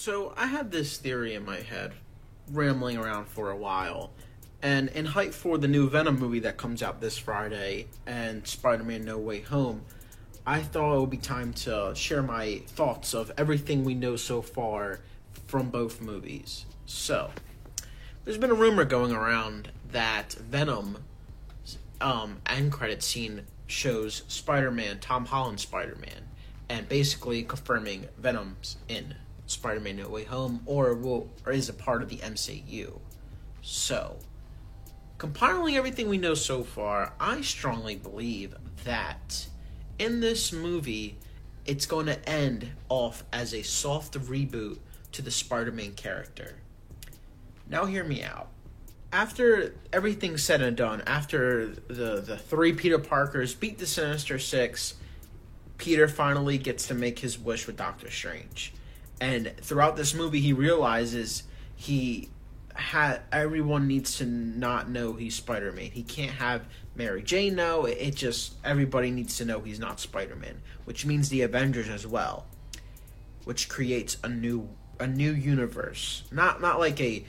So I had this theory in my head, rambling around for a while, and in hype for the new Venom movie that comes out this Friday and Spider-Man No Way Home, I thought it would be time to share my thoughts of everything we know so far from both movies. So, there's been a rumor going around that Venom end credit scene shows Spider-Man, Tom Holland's Spider-Man, and basically confirming Venom's in Spider-Man No Way Home or is a part of the MCU. So, compiling everything we know so far, I strongly believe that in this movie, it's going to end off as a soft reboot to the Spider-Man character. Now hear me out. After everything's said and done, after the three Peter Parkers beat the Sinister Six, Peter finally gets to make his wish with Doctor Strange. And throughout this movie, he realizes everyone needs to not know he's Spider-Man. He can't have Mary Jane know. It just, everybody needs to know he's not Spider-Man, which means the Avengers as well, which creates a new universe. Not like a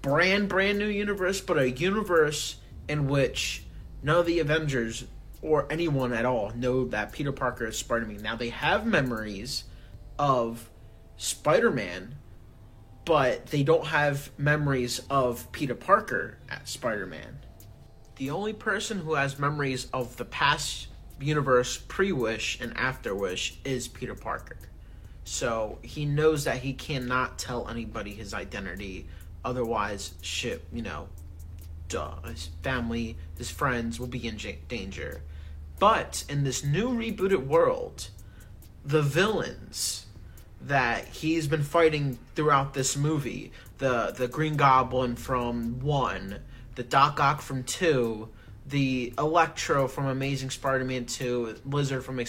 brand new universe, but a universe in which none of the Avengers or anyone at all know that Peter Parker is Spider-Man. Now, they have memories of Spider-Man, but they don't have memories of Peter Parker as Spider-Man. The only person who has memories of the past universe pre-Wish and after Wish is Peter Parker. So he knows that he cannot tell anybody his identity, otherwise his family, his friends will be in danger. But in this new rebooted world, the villains that he's been fighting throughout this movie, the Green Goblin from 1, the Doc Ock from 2, the Electro from Amazing Spider-Man 2, Lizard from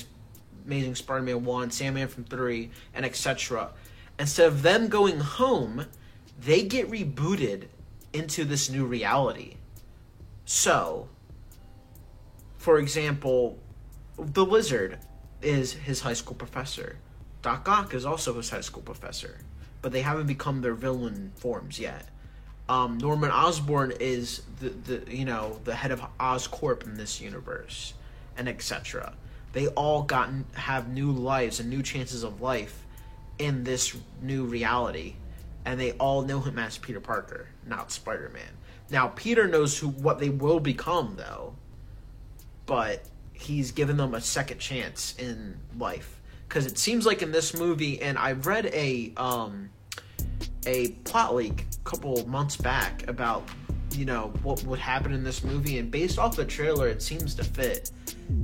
Amazing Spider-Man 1, Sandman from 3, and etc. Instead of them going home, they get rebooted into this new reality. So, for example, the Lizard is his high school professor. Doc Ock is also his high school professor, but they haven't become their villain forms yet. Norman Osborn is the head of Oscorp in this universe, and etc. They all have new lives and new chances of life in this new reality, and they all know him as Peter Parker, not Spider-Man. Now, Peter knows what they will become, though, but he's given them a second chance in life. Because it seems like in this movie, and I read a plot leak a couple months back about, what would happen in this movie, and based off the trailer, it seems to fit.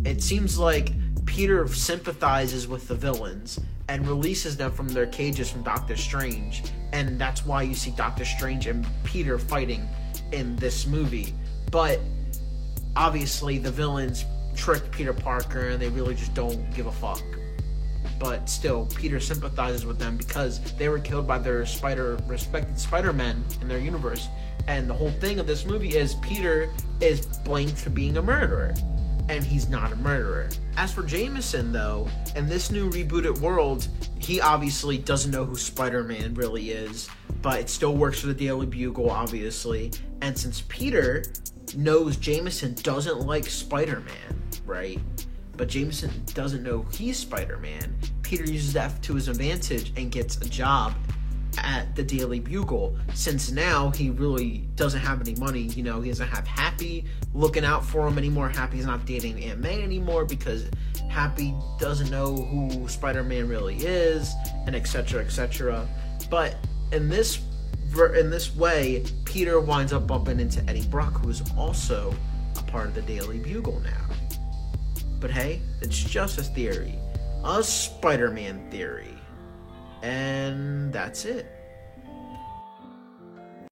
It seems like Peter sympathizes with the villains and releases them from their cages from Doctor Strange, and that's why you see Doctor Strange and Peter fighting in this movie. But obviously, the villains tricked Peter Parker, and they really just don't give a fuck. But still, Peter sympathizes with them because they were killed by their respected Spider-Men in their universe. And the whole thing of this movie is Peter is blamed for being a murderer, and he's not a murderer. As for Jameson, though, in this new rebooted world, he obviously doesn't know who Spider-Man really is, but it still works for the Daily Bugle, obviously. And since Peter knows Jameson doesn't like Spider-Man, right? But Jameson doesn't know he's Spider-Man, Peter uses that to his advantage and gets a job at the Daily Bugle. Since now he really doesn't have any money, he doesn't have Happy looking out for him anymore. Happy's not dating Aunt May anymore because Happy doesn't know who Spider-Man really is, and etc., etc. But in this way, Peter winds up bumping into Eddie Brock, who is also a part of the Daily Bugle now. But hey, it's just a theory. A Spider-Man theory. And that's it.